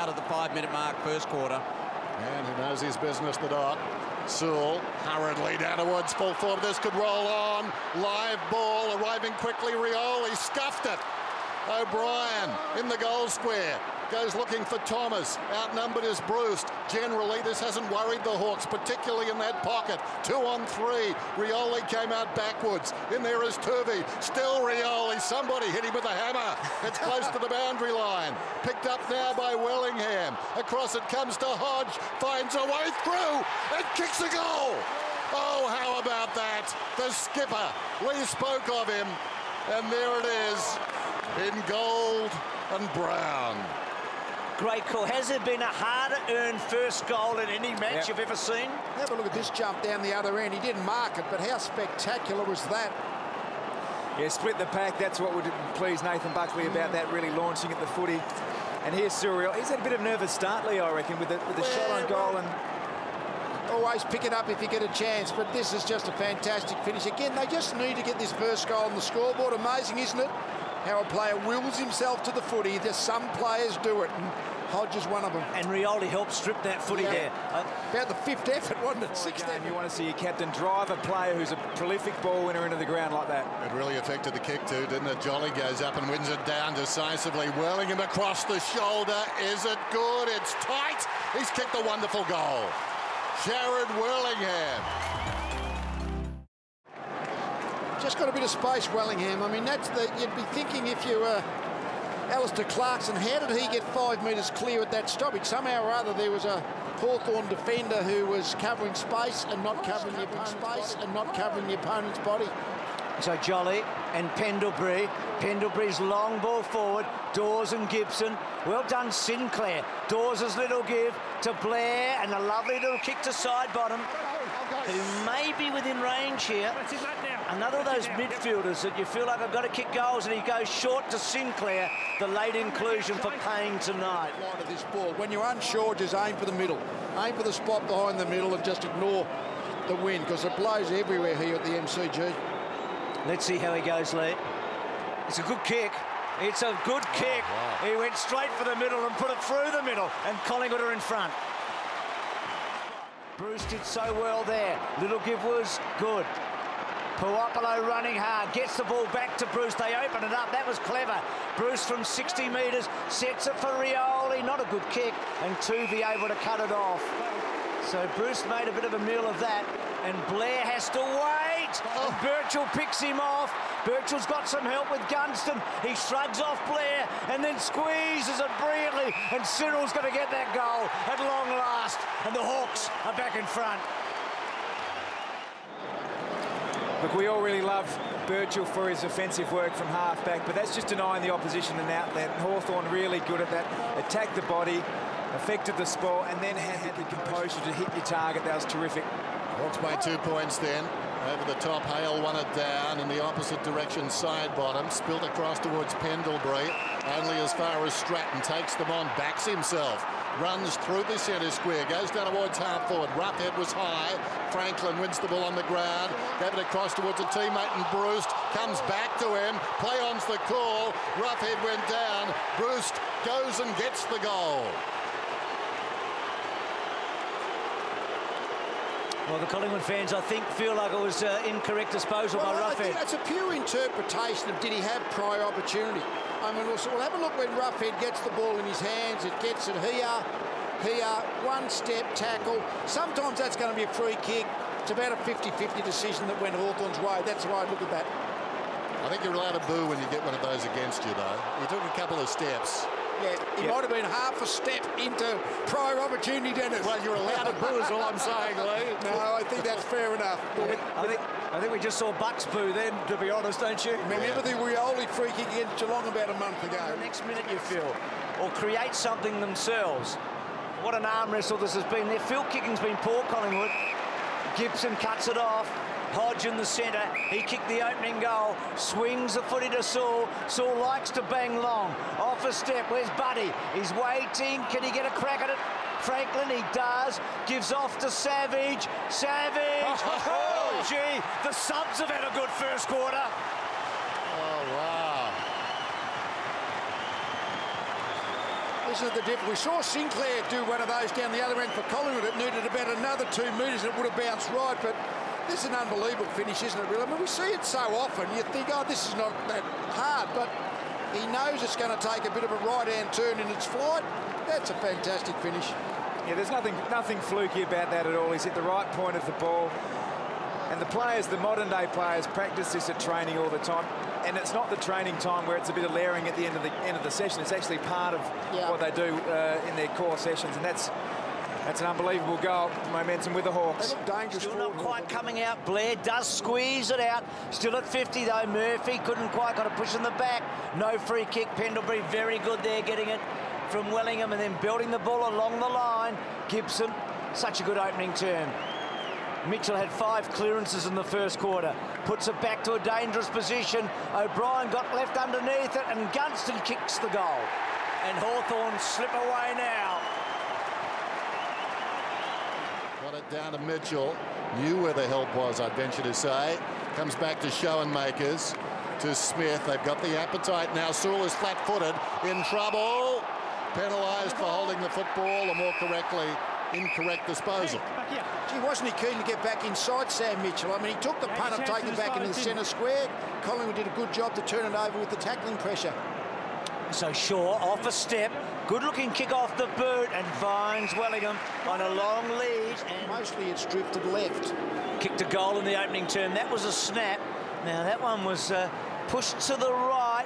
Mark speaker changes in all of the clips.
Speaker 1: out at the 5-minute mark, first quarter.
Speaker 2: And he knows his business, the Doc. Sewell hurriedly down towards full forward. This could roll on. Live ball arriving quickly. Rioli scuffed it. O'Brien in the goal square. Goes looking for Thomas. Outnumbered is Bruce. Generally, this hasn't worried the Hawks, particularly in that pocket. 2 on 3. Rioli came out backwards. In there is Turvey. Still Rioli. Somebody hit him with a hammer. It's close to the boundary line. Picked up now by Wellingham. Across it comes to Hodge. Finds a way through and kicks a goal. Oh, how about that? The skipper. We spoke of him. And there it is in gold and brown.
Speaker 3: Great call. Has there been a harder-earned first goal in any match you've ever seen?
Speaker 4: Have a look at this jump down the other end. He didn't mark it, but how spectacular was that?
Speaker 5: Yeah, split the pack. That's what would please Nathan Buckley about that, really launching at the footy. And here's Suriel. He's had a bit of a nervous start, Lee, I reckon, with the shot on goal. And
Speaker 4: always pick it up if you get a chance, but this is just a fantastic finish. Again, they just need to get this first goal on the scoreboard. Amazing, isn't it? How a player wills himself to the footy. Just some players do it, and Hodge is one of them.
Speaker 3: And Rioli helped strip that footy there.
Speaker 4: About the 5th effort, wasn't it? 6th effort.
Speaker 5: You want to see your captain drive a player who's a prolific ball winner into the ground like that.
Speaker 2: It really affected the kick too, didn't it? Jolly goes up and wins it down decisively. Wellingham across the shoulder. Is it good? It's tight. He's kicked a wonderful goal. Jared Wellingham.
Speaker 4: Just got a bit of space, Wellingham. I mean, that's you'd be thinking if you were Alistair Clarkson, how did he get 5 metres clear at that stoppage? Somehow or other there was a Hawthorn defender who was covering space and not covering the opponent's body.
Speaker 3: So Jolly and Pendlebury. Pendlebury's long ball forward. Dawes and Gibson. Well done, Sinclair. Dawes' little give to Blair, and a lovely little kick to side bottom, who may be within range here. Another of those midfielders that you feel like I've got to kick goals, and he goes short to Sinclair. The late inclusion for Payne tonight.
Speaker 4: Line of this ball. When you're unsure, just aim for the middle. Aim for the spot behind the middle and just ignore the wind, because it blows everywhere here at the MCG.
Speaker 3: Let's see how he goes, Lee. It's a good kick. It's a good kick. Wow. He went straight for the middle and put it through the middle, and Collingwood are in front. Bruce did so well there. Little give was good. Puopolo running hard, gets the ball back to Bruce. They open it up. That was clever. Bruce from 60 metres sets it for Rioli. Not a good kick, and Tuvey able to cut it off. So Bruce made a bit of a meal of that, and Blair has to wait. And Birchall picks him off. Birchall's got some help with Gunston. He shrugs off Blair and then squeezes it brilliantly, and Cyril's going to get that goal at long last, and the Hawks are back in front.
Speaker 5: Look, we all really love Birchall for his offensive work from half-back, but that's just denying the opposition an outlet. Hawthorn really good at that. Attacked the body, affected the spot, and then had the composure to hit your target. That was terrific.
Speaker 2: Hawks by 2 points then. Over the top, Hale won it down in the opposite direction, side bottom. Spilt across towards Pendlebury. Only as far as Stratton takes them on, backs himself. Runs through the centre square, goes down towards half forward. Roughhead was high. Franklin wins the ball on the ground. Gave it across towards a teammate, and Bruce comes back to him. Play on's the call. Roughhead went down. Bruce goes and gets the goal.
Speaker 3: Well, the Collingwood fans, I think, feel like it was incorrect disposal by Roughhead.
Speaker 4: I think that's a pure interpretation of did he have prior opportunity. I mean, we'll have a look when Roughhead gets the ball in his hands. It gets it here, one-step tackle. Sometimes that's going to be a free kick. It's about a 50-50 decision that went Hawthorn's way. That's the way I look at that.
Speaker 2: I think you're allowed to boo when you get one of those against you, though. He took a couple of steps.
Speaker 4: Yeah, he might have been half a step into prior opportunity, Dennis.
Speaker 2: Well, you're allowed to boo is all I'm saying, Lee.
Speaker 4: No, I think that's fair enough.
Speaker 3: I think we just saw Bucks boo then, to be honest, don't you?
Speaker 4: Remember the Rioli free kick against Geelong about a month ago?
Speaker 3: The next minute you feel, or create something themselves. What an arm wrestle this has been. Their field kicking's been poor, Collingwood. Gibson cuts it off. Hodge in the centre, he kicked the opening goal, swings the footy to Saul. Saul likes to bang long. Off a step, where's Buddy? He's waiting, can he get a crack at it? Franklin, he does, gives off to Savage. Savage! Oh, gee, the subs have had a good first quarter.
Speaker 2: Oh, wow.
Speaker 4: isn't it the difference? We saw Sinclair do one of those down the other end for Collingwood. It needed about another 2 metres and it would have bounced right, but this is an unbelievable finish, isn't it, really? I mean, we see it so often. You think, oh, this is not that hard, but he knows it's going to take a bit of a right-hand turn in its flight. That's a fantastic finish.
Speaker 5: Yeah, there's nothing fluky about that at all. He's at the right point of the ball. And the players, the modern-day players, practice this at training all the time. And it's not the training time where it's a bit of layering at the end of the session. It's actually part of what they do in their core sessions, and that's an unbelievable goal. Momentum with the Hawks.
Speaker 4: They look dangerous.
Speaker 3: Still not quite coming out. Blair does squeeze it out. Still at 50 though. Murphy couldn't quite, got a push in the back. No free kick. Pendlebury very good there, getting it from Wellingham and then building the ball along the line. Gibson, such a good opening turn. Mitchell had 5 clearances in the first quarter. Puts it back to a dangerous position. O'Brien got left underneath it and Gunston kicks the goal. And Hawthorn slip away now.
Speaker 2: Got it down to Mitchell. Knew where the help was, I'd venture to say. Comes back to Schoenmakers. To Smith. They've got the appetite now. Sewell is flat-footed. In trouble. Penalised for holding the football, or more correctly, incorrect disposal.
Speaker 4: Gee, wasn't he keen to get back inside Sam Mitchell? I mean, he took the punt and taken it back into the centre square. Collingwood did a good job to turn it over with the tackling pressure.
Speaker 3: So Shaw off a step. Good-looking kick off the boot and finds Wellingham on a long lead. And
Speaker 4: mostly it's drifted left.
Speaker 3: Kicked a goal in the opening term. That was a snap. Now that one was pushed to the right.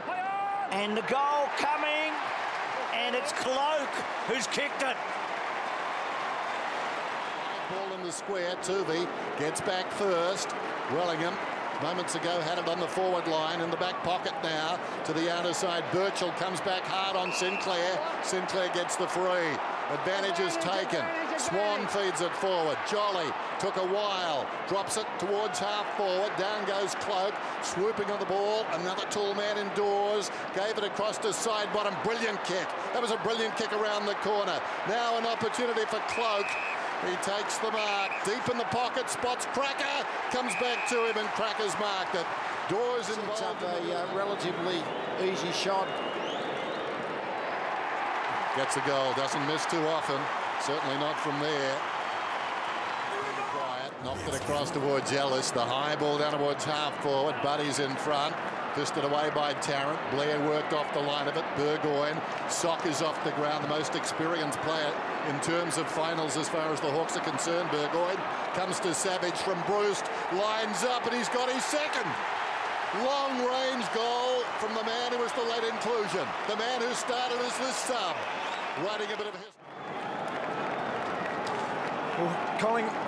Speaker 3: And the goal coming. And it's Cloak who's kicked it.
Speaker 2: Ball in the square. Tuvey gets back first. Wellingham moments ago had it on the forward line, in the back pocket now to the outer side. Birchall comes back hard on Sinclair. Sinclair gets the free. Advantage is taken. Swan feeds it forward. Jolly took a while, drops it towards half forward. Down goes Cloak, swooping on the ball. Another tall man indoors, gave it across to side bottom. Brilliant kick. That was a brilliant kick around the corner. Now an opportunity for Cloak. He takes the mark, deep in the pocket, spots Cracker, comes back to him, and Cracker's marked it. Dawes involved.
Speaker 4: A relatively easy shot.
Speaker 2: Gets a goal, doesn't miss too often, certainly not from there. Bryant knocked it across towards Ellis, the high ball down towards half forward. Buddy's in front. Fisted away by Tarrant. Blair worked off the line of it. Burgoyne. Sock is off the ground, the most experienced player in terms of finals as far as the Hawks are concerned. Burgoyne comes to Savage from Bruce, lines up, and he's got his second. Long-range goal from the man who was the late inclusion, the man who started as the sub. Writing a bit of history.
Speaker 5: Well,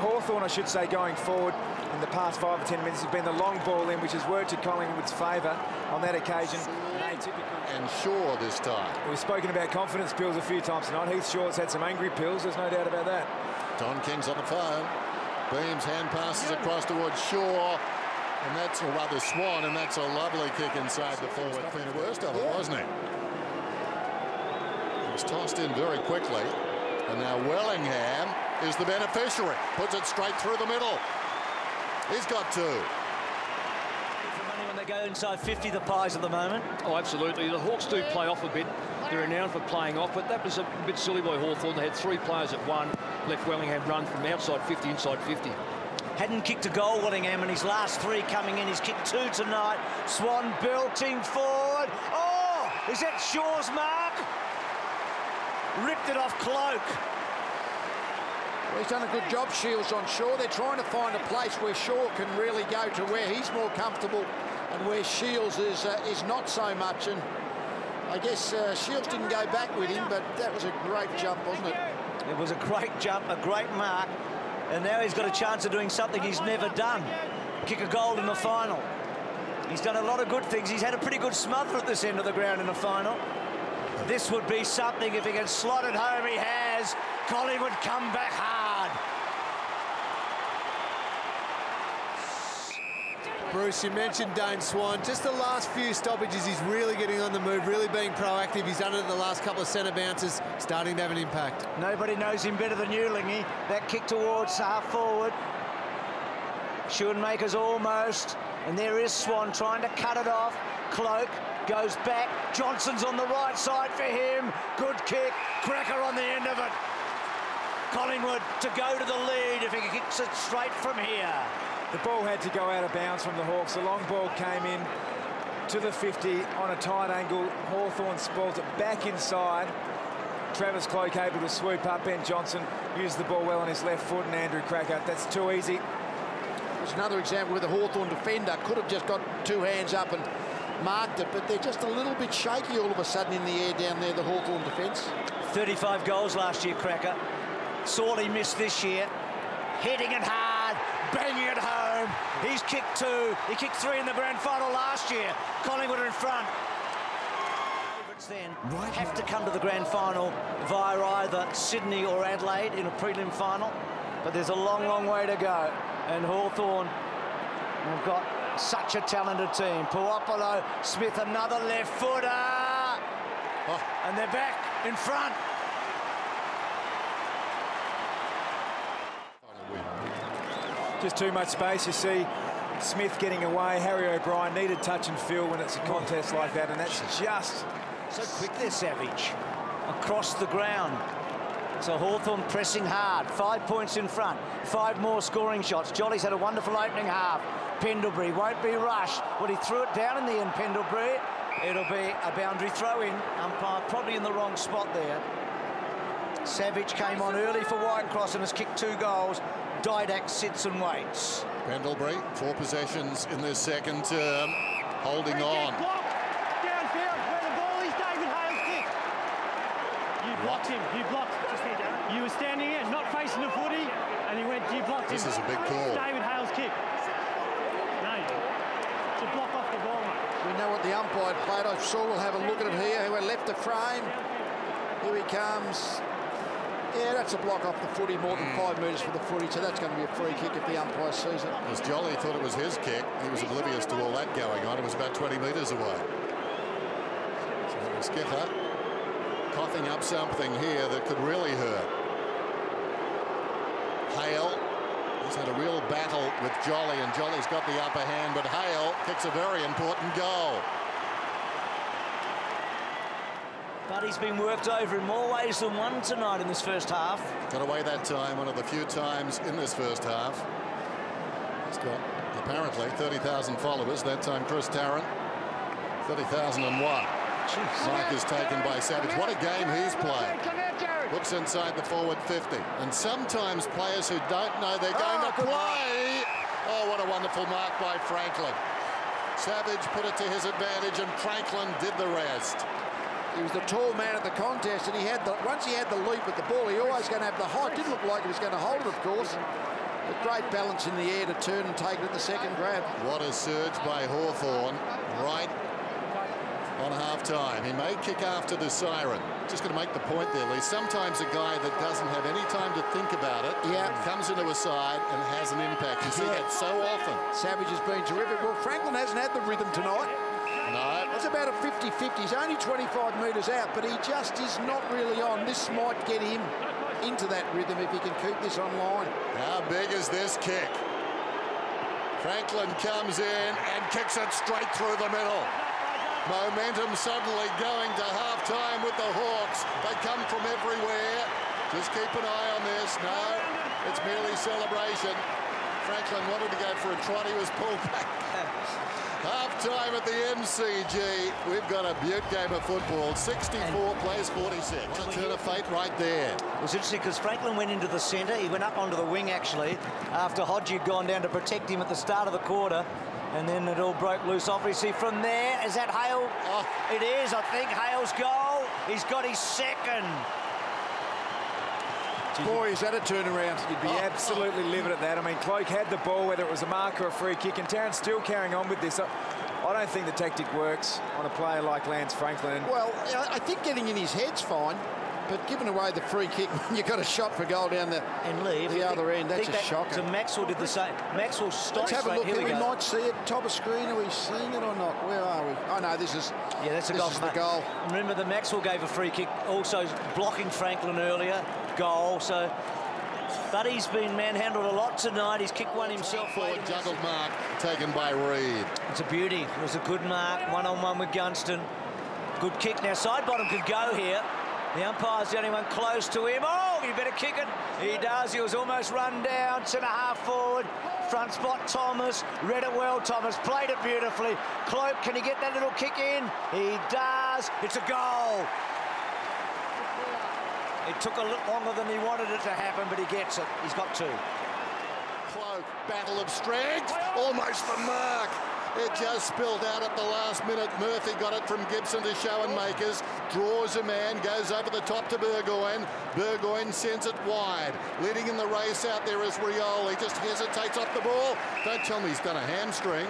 Speaker 5: Hawthorn, I should say, going forward in the past 5 or 10 minutes has been the long ball in, which has worked to Collingwood's favour on that occasion.
Speaker 2: And Shaw this time.
Speaker 5: We've spoken about confidence pills a few times tonight. Heath Shaw's had some angry pills, there's no doubt about that.
Speaker 2: Don King's on the phone. Beams hand passes across towards Shaw. And that's, or rather Swan, and that's a lovely kick inside the forward. The worst of it, wasn't it? It was tossed in very quickly. And now Wellingham is the beneficiary. Puts it straight through the middle. He's got 2.
Speaker 3: When they go inside 50, the Pies at the moment.
Speaker 6: Oh, absolutely. The Hawks do play off a bit. They're renowned for playing off, but that was a bit silly by Hawthorn. They had 3 players at one, left Wellingham run from outside 50, inside 50.
Speaker 3: Hadn't kicked a goal, Wellingham, and his last 3 coming in. He's kicked 2 tonight. Swan belting forward. Oh, is that Shaw's mark? Ripped it off Cloak.
Speaker 4: Well, he's done a good job, Shields, on Shaw. They're trying to find a place where Shaw can really go to where he's more comfortable and where Shields is not so much. And I guess Shields didn't go back with him, but that was a great jump, wasn't it?
Speaker 3: It was a great jump, a great mark. And now he's got a chance of doing something he's never done. Kick a goal in the final. He's done a lot of good things. He's had a pretty good smother at this end of the ground in the final. This would be something if he can slot it home. He has. Collingwood come back hard.
Speaker 7: Bruce, you mentioned Dane Swan. Just the last few stoppages, he's really getting on the move, really being proactive. He's done it in the last couple of centre bounces, starting to have an impact.
Speaker 3: Nobody knows him better than you, Lingy. That kick towards half forward. Schoenmakers almost. And there is Swan trying to cut it off. Cloak Goes back. Johnson's on the right side for him. Good kick. Cracker on the end of it. Collingwood to go to the lead if he kicks it straight from here.
Speaker 5: The ball had to go out of bounds from the Hawks. The long ball came in to the 50 on a tight angle. Hawthorn spoils it back inside. Travis Cloke able to swoop up. Ben Johnson used the ball well on his left foot, and Andrew Cracker. That's too easy.
Speaker 4: There's another example where the Hawthorn defender could have just got two hands up and marked it, but they're just a little bit shaky all of a sudden in the air down there, the Hawthorn defence.
Speaker 3: 35 goals last year, Cracker. Sorely missed this year. Hitting it hard, banging it home. He's kicked 2. He kicked 3 in the grand final last year. Collingwood are in front. Then have to come to the grand final via either Sydney or Adelaide in a prelim final, but there's a long, long way to go. And Hawthorn have got such a talented team. Puopolo, Smith, another left footer, and they're back in front.
Speaker 5: Just too much space, you see. Smith getting away. Harry O'Brien needed touch and feel when it's a contest like that, and that's just...
Speaker 3: So quick there, Savage. Across the ground. So Hawthorn pressing hard. 5 points in front. 5 more scoring shots. Jolly's had a wonderful opening half. Pendlebury won't be rushed. Well, he threw it down in the end, Pendlebury. It'll be a boundary throw-in. Umpire probably in the wrong spot there. Savage came on early for Whitecross and has kicked 2 goals. Didak sits and waits.
Speaker 2: Pendlebury, 4 possessions in this second term, holding on.
Speaker 8: Blocked him. You blocked. You were standing in, not facing the footy, and he went. You blocked him.
Speaker 2: This is a big call.
Speaker 8: David Hale's kick. No, to block off the ball, mate.
Speaker 4: We know what the umpire played. I saw. We'll have a look at it here. We're left the frame. Here he comes. Yeah, that's a block off the footy, more than 5 metres for the footy, so that's going to be a free kick if the umpire sees it.
Speaker 2: As Jolly thought it was his kick, he was oblivious to all that going on. It was about 20 metres away. So Skipper coughing up something here that could really hurt. Hale has had a real battle with Jolly, and Jolly's got the upper hand, but Hale kicks a very important goal.
Speaker 3: But he's been worked over in more ways than one tonight in this first half. Got
Speaker 2: away that time, one of the few times in this first half. He's got apparently 30,000 followers. That time Chris Tarrant, 30,001. Mike is taken by Savage. What a game he's played. Looks inside the forward 50. And sometimes players who don't know they're going to play. Oh, what a wonderful mark by Franklin. Savage put it to his advantage, and Franklin did the rest.
Speaker 4: He was the tall man at the contest, and he had the once he had the leap with the ball, he always going to have the height. Didn't look like he was going to hold it, of course. But great balance in the air to turn and take it at the second grab.
Speaker 2: What a surge by Hawthorn right on half-time. He may kick after the siren. Just going to make the point there, Lee. Sometimes a guy that doesn't have any time to think about it comes into a side and has an impact. You see that so often.
Speaker 4: Savage has been terrific. Well, Franklin hasn't had the rhythm tonight.
Speaker 2: No.
Speaker 4: That's about a 50-50. He's only 25 metres out, but he just is not really on. This might get him into that rhythm if he can keep this online.
Speaker 2: How big is this kick? Franklin comes in and kicks it straight through the middle. Momentum suddenly going to half-time with the Hawks. They come from everywhere. Just keep an eye on this. No, it's merely celebration. Franklin wanted to go for a trot. He was pulled back. Half-time at the MCG. We've got a beaut game of football. 64 plays 46. What a turn of fate right there.
Speaker 3: It was interesting because Franklin went into the centre. He went up onto the wing, actually, after Hodgie had gone down to protect him at the start of the quarter. And then it all broke loose, obviously, from there. Is that Hale? Oh, it is, I think. Hale's goal. He's got his second.
Speaker 4: Boy, is that a turnaround.
Speaker 5: You'd be absolutely livid at that. I mean, Cloke had the ball, whether it was a mark or a free kick, and Tarrant's still carrying on with this. I don't think the tactic works on a player like Lance Franklin.
Speaker 4: Well, I think getting in his head's fine, but giving away the free kick when you got a shot for goal down the other end, that's just shocking.
Speaker 3: So Maxwell did the same. Maxwell stopped.
Speaker 4: Let's have a look.
Speaker 3: Here
Speaker 4: we might see it. Top of screen. Are we seeing it or not? Where are we? Oh no, this is.
Speaker 3: Yeah, that's a goal. This is the goal. Remember, the Maxwell gave a free kick, also blocking Franklin earlier. Goal. So but he's been manhandled a lot tonight. He's kicked one himself.
Speaker 2: Forward juggled mark taken by Reid.
Speaker 3: It's a beauty. It was a good mark, one-on-one with Gunston. Good kick. Now side bottom could go here. The umpire's the only one close to him. Oh, you better kick it. He does. He was almost run down. Centre half forward. Front spot, Thomas. Read it well, Thomas. Played it beautifully. Cloak, can he get that little kick in? He does. It's a goal. It took a little longer than he wanted it to happen, but he gets it. He's got two.
Speaker 2: Cloak, battle of strength. Almost the mark. It just spilled out at the last minute. Murphy got it from Gibson to Schoenmakers. Draws a man, goes over the top to Burgoyne. Burgoyne sends it wide. Leading in the race out there is Rioli. Just hesitates off the ball. Don't tell me he's done a hamstring.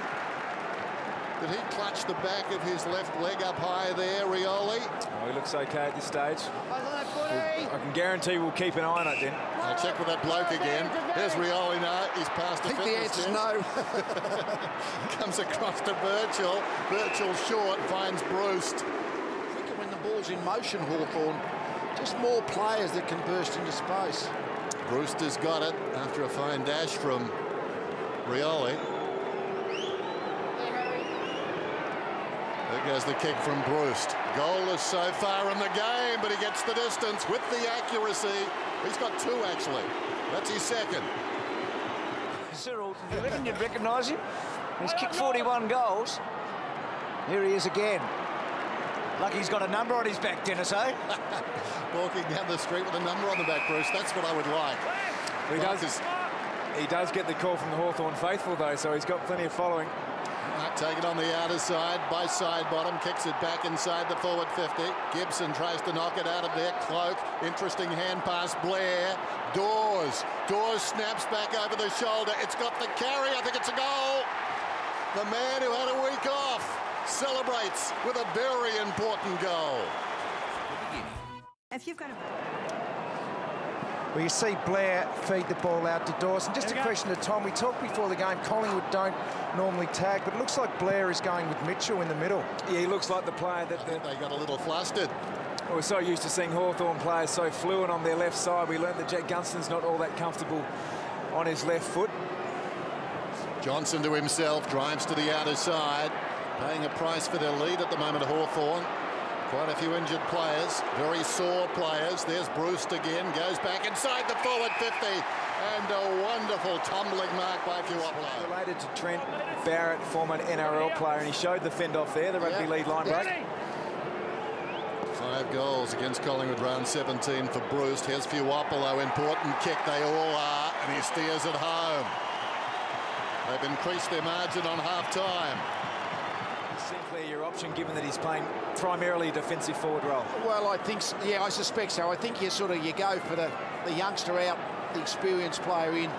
Speaker 2: Did he clutch the back of his left leg up high there, Rioli?
Speaker 5: Oh, he looks okay at this stage. I can guarantee we'll keep an eye on it then.
Speaker 2: I'll check with that bloke again. There's Rioli. No, he's past the fitness test.
Speaker 4: I think the answer's no.
Speaker 2: Comes across to Birchall. Birchall short, finds Bruce.
Speaker 4: I think when the ball's in motion, Hawthorn, just more players that can burst into space.
Speaker 2: Brewster's got it after a fine dash from Rioli. There goes the kick from Bruce. Goalless so far in the game, but he gets the distance with the accuracy. He's got two, actually. That's his second.
Speaker 3: Cyril, do you reckon you'd recognise him? He's kicked 41 goals. Here he is again. Lucky he's got a number on his back, Dennis, eh?
Speaker 2: Walking down the street with a number on the back, Bruce. That's what I would like.
Speaker 5: He does get the call from the Hawthorn faithful, though, so he's got plenty of following.
Speaker 2: Take it on the outer side by side bottom, kicks it back inside the forward 50. Gibson tries to knock it out of there. Cloak, interesting hand pass. Blair, Dawes snaps back over the shoulder. It's got the carry. I think it's a goal. The man who had a week off celebrates with a very important goal.
Speaker 9: If you've got a...
Speaker 10: Well, you see Blair feed the ball out to Dawson. Just a question of time. We talked before the game, Collingwood don't normally tag, but it looks like Blair is going with Mitchell in the middle.
Speaker 5: Yeah, he looks like the player that...
Speaker 2: They got a little flustered.
Speaker 5: We're so used to seeing Hawthorn players so fluent on their left side. We learned that Jack Gunston's not all that comfortable on his left foot.
Speaker 2: Johnson to himself, drives to the outer side, paying a price for their lead at the moment, Hawthorn. Quite a few injured players, very sore players. There's Bruce again, goes back inside the forward 50, and a wonderful tumbling mark by Fuopolo.
Speaker 5: Related to Trent Barrett, former NRL player, and he showed the fend off there, the rugby league line break.
Speaker 2: 5 goals against Collingwood, round 17 for Bruce. Here's Fuopolo, important kick, they all are, and he steers it home. They've increased their margin on half-time.
Speaker 5: Simply your option, given that he's playing primarily a defensive forward role.
Speaker 4: Well, I think, yeah, I suspect so. I think you go for the youngster out, the experienced player in.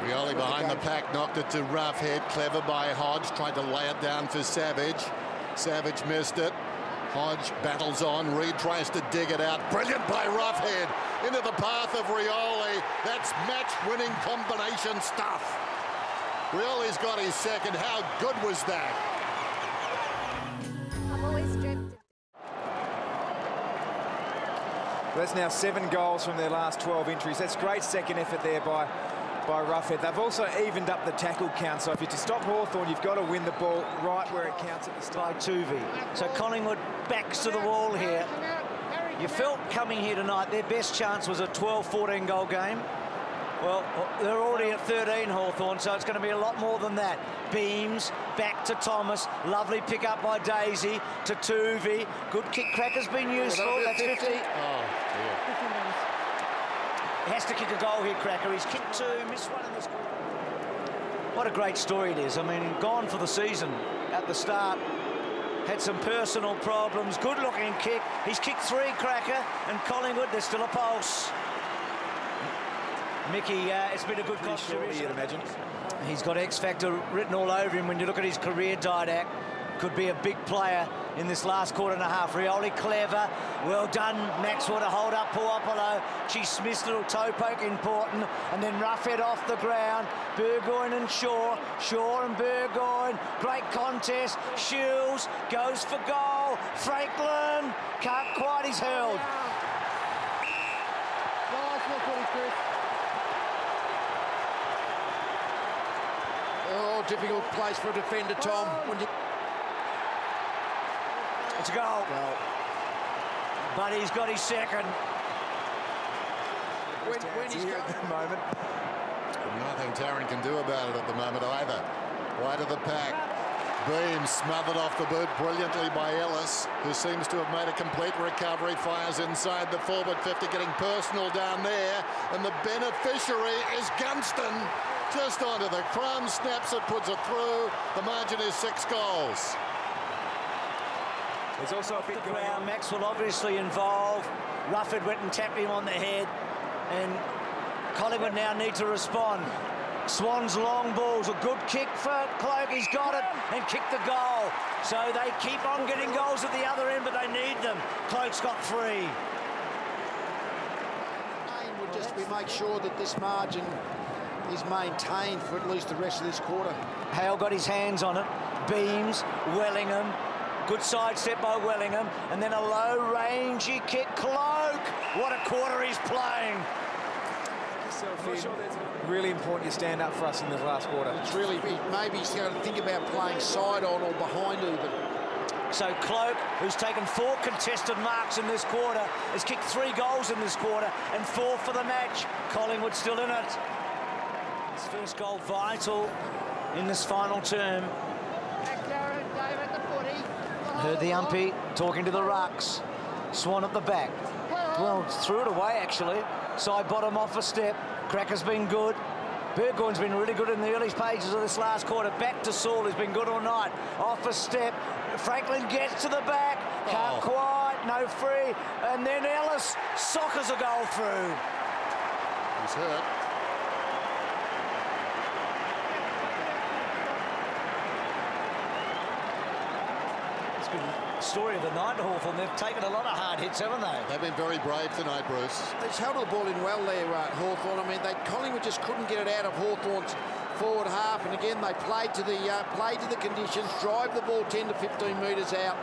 Speaker 2: Rioli behind the pack, knocked it to Roughhead. Clever by Hodge, tried to lay it down for Savage. Savage missed it. Hodge battles on. Reid tries to dig it out. Brilliant by Roughhead into the path of Rioli. That's match-winning combination stuff. Rioli's got his second. How good was that?
Speaker 9: I've always dreamt.
Speaker 5: That's now 7 goals from their last 12 entries. That's great second effort there by Roughhead. They've also evened up the tackle count, so if you're to stop Hawthorn, you've got to win the ball right where it counts at the start.
Speaker 3: By Tuvey. So Collingwood backs to the wall here. You felt coming here tonight their best chance was a 12-14 goal game. Well, they're already at 13, Hawthorn, so it's going to be a lot more than that. Beams, back to Thomas. Lovely pick up by Daisy to Tuvey. Good kick. Cracker's been useful. That's 50.
Speaker 2: Oh, dear.
Speaker 3: He has to kick a goal here, Cracker. He's kicked 2, missed one in this quarter. What a great story it is. I mean, gone for the season at the start. Had some personal problems. Good-looking kick. He's kicked 3, Cracker, and Collingwood, there's still a pulse. Mickey, it's been a good contribution.
Speaker 5: You'd imagine.
Speaker 3: He's got X Factor written all over him when you look at his career didact. Could be a big player in this last quarter and a half. Rioli clever. Well done, Maxwell, to hold up Puopolo. G. Smith's little toe poke important. And then Roughhead off the ground. Burgoyne and Shaw. Shaw and Burgoyne. Great contest. Shields goes for goal. Franklin can't quite. He's held.
Speaker 4: Nice look, Chris. difficult place for a defender, Tom.
Speaker 3: It's a goal. But he's got his second.
Speaker 4: When he's
Speaker 10: Here at the moment.
Speaker 2: Nothing Tarrant can do about it at the moment either. Wide of the pack. Beam smothered off the boot brilliantly by Ellis, who seems to have made a complete recovery. Fires inside the forward 50, getting personal down there. And the beneficiary is Gunston. Just onto the crumb, snaps it, puts it through. The margin is 6 goals.
Speaker 5: There's also a bit going on.
Speaker 3: Maxwell obviously involved. Rufford went and tapped him on the head. And Collingwood now need to respond. Swan's long ball's a good kick for Cloak. He's got it and kicked the goal. So they keep on getting goals at the other end, but they need them. Cloak's got 3.
Speaker 4: Aim would just be make sure that this margin is maintained for at least the rest of this quarter.
Speaker 3: Hale got his hands on it. Beams, Wellingham. Good sidestep by Wellingham. And then a low rangy kick. Cloak. What a quarter he's playing.
Speaker 5: Really important to stand up for us in this last quarter.
Speaker 4: It's really, maybe he's going to think about playing side on or behind even.
Speaker 3: So Cloak, who's taken 4 contested marks in this quarter, has kicked 3 goals in this quarter and 4 for the match. Collingwood still in it. His first goal vital in this final term. Heard the umpy talking to the rucks. Swan at the back. Well, threw it away actually. Side bottom off a step. Cracker's been good. Burgoyne's been really good in the early pages of this last quarter. Back to Saul, who's been good all night. Off a step. Franklin gets to the back. Can't quite. No free. And then Ellis soccers a goal through.
Speaker 2: He's hurt.
Speaker 3: It's been the story of the night, Hawthorn. They've taken a lot of hard hits, haven't they?
Speaker 2: They've been very brave tonight, Bruce.
Speaker 4: They've held the ball in well there, Hawthorn. I mean, Collingwood just couldn't get it out of Hawthorn's forward half, and again they played to the conditions, drive the ball 10 to 15 metres out.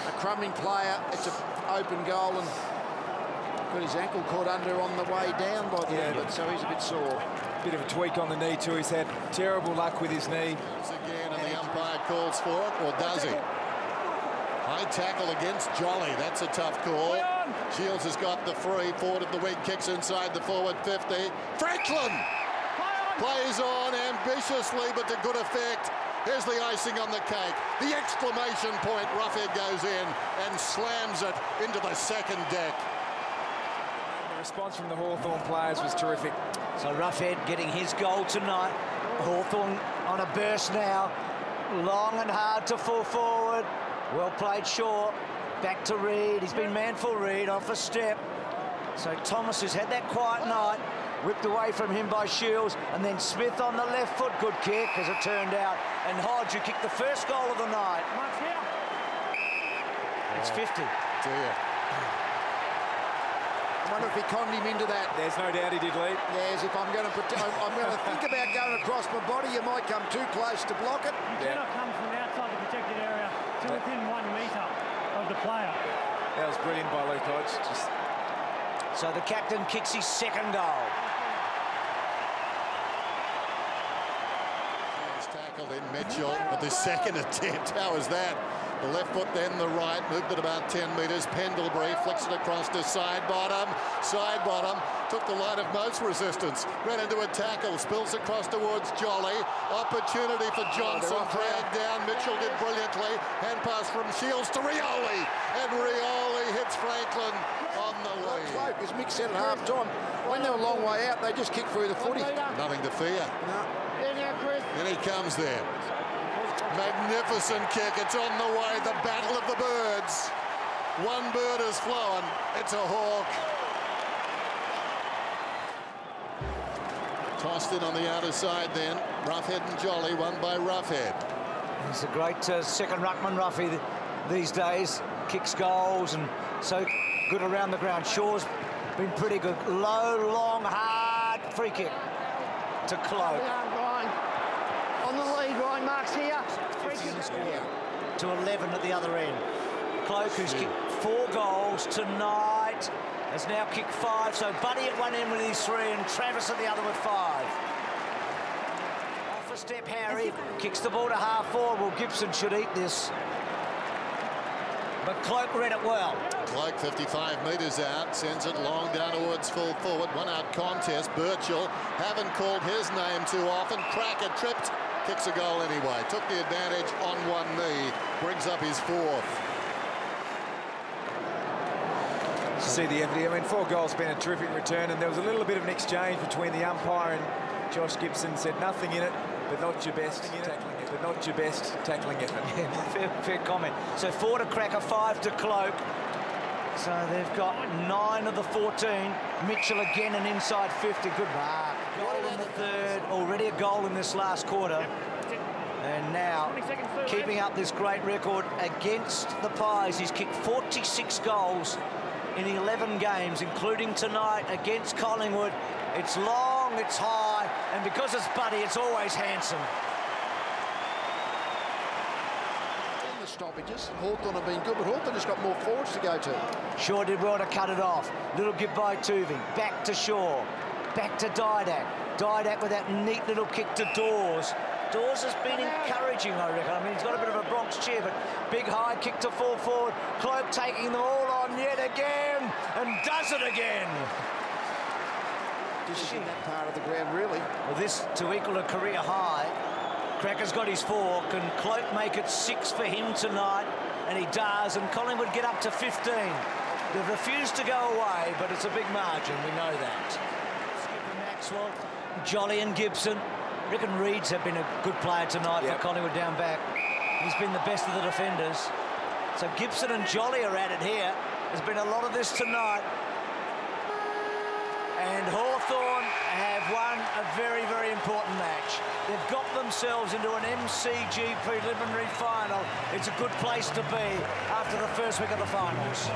Speaker 4: A crumbing player, it's an open goal, and got his ankle caught under on the way down by the end, so he's a bit sore.
Speaker 5: Bit of a tweak on the knee too. He's had terrible luck with his knee.
Speaker 2: Again, and the umpire calls for it, or does he? High tackle against Jolly. That's a tough call. Shields has got the free. Forward of the wing, kicks inside the forward 50. Franklin plays on ambitiously, but to good effect. Here's the icing on the cake. The exclamation point. Roughhead goes in and slams it into the second deck.
Speaker 5: The response from the Hawthorn players was terrific.
Speaker 3: So Roughhead getting his goal tonight. Hawthorn on a burst now. Long and hard to fall forward. Well played, Shaw. Back to Reid. He's been man for Reid off a step. So Thomas, who's had that quiet night, ripped away from him by Shields, and then Smith on the left foot. Good kick, as it turned out. And Hodge, who kicked the first goal of the night. It's 50.
Speaker 2: Do you?
Speaker 4: I wonder if he conned him into that.
Speaker 5: There's no doubt he did, Lee.
Speaker 4: Yes, if I'm going to think about going across my body, you might come too close to block it.
Speaker 8: You cannot come from outside the protected area to within 1 metre of the player.
Speaker 5: That was brilliant by Luke Hodge.
Speaker 3: So the captain kicks his second goal.
Speaker 2: He's tackled in Mitchell at the second attempt. How was that? The left foot, then the right, moved it about 10 metres. Pendlebury flicks it across to side bottom. Side bottom, took the line of most resistance. Ran into a tackle, spills across towards Jolly. Opportunity for Johnson, dragged down. Mitchell did brilliantly. Hand pass from Shields to Rioli. And Rioli hits Franklin on the lead.
Speaker 4: Cloak, as Mick said at half-time, when they're a long way out, they just kick through the footy.
Speaker 2: Nothing to fear.
Speaker 4: No.
Speaker 2: And he comes there. Magnificent kick. It's on the way. The battle of the birds. One bird has flown. It's a hawk. Tossed in on the outer side then. Roughhead and Jolly, won by Roughhead.
Speaker 3: He's a great second ruckman, Ruffy, these days. Kicks goals and so good around the ground. Shaw's been pretty good. Low, long, hard free kick to Cloak.
Speaker 8: On the lead, Ryan Marks here.
Speaker 3: To 11 at the other end. Cloak, who's kicked 4 goals tonight, has now kicked 5. So Buddy at one end with his 3 and Travis at the other with 5. a step, Harry. Kicks the ball to half forward. Well, Gibson should eat this. But Cloak read it well.
Speaker 2: Cloak 55 metres out, sends it long down towards full forward. One out contest. Birchall, haven't called his name too often. Cracker tripped, kicks a goal anyway. Took the advantage on one knee, brings up his fourth.
Speaker 5: See the effort. I mean, 4 goals been a terrific return, and there was a little bit of an exchange between the umpire and Josh Gibson. Said nothing in it, but not your best tackling effort. But not your best tackling effort.
Speaker 3: Yeah, fair comment. So 4 to Cracker, 5 to Cloak. So they've got 9 of the 14. Mitchell again an inside 50. Good mark. Goal in the third. Already a goal in this last quarter. And now, keeping up this great record against the Pies. He's kicked 46 goals in 11 games, including tonight against Collingwood. It's long, it's high, and because it's Buddy, it's always handsome.
Speaker 4: In the stoppages, Hawthorn have been good, but Hawthorn has got more forwards to go to.
Speaker 3: Shaw did well to cut it off. Little give by Tuving. Back to Shaw. Back to Didak. Didak with that neat little kick to Dawes. Dawes has been encouraging, I reckon. I mean, he's got a bit of a Bronx cheer, but big high kick to full forward. Cloak taking them all on yet again, and does it again.
Speaker 4: Just in that part of the ground, really.
Speaker 3: Well, this to equal a career high. Cracker's got his 4. Can Cloak make it 6 for him tonight? And he does, and Collingwood get up to 15. They've refused to go away, but it's a big margin, we know that. Skipper Maxwell, Jolly and Gibson. I reckon Reed's have been a good player tonight for Collingwood down back. He's been the best of the defenders. So Gibson and Jolly are at it here. There's been a lot of this tonight. And Hawthorn have won a very, very important match. They've got themselves into an MCG preliminary final. It's a good place to be after the first week of the finals.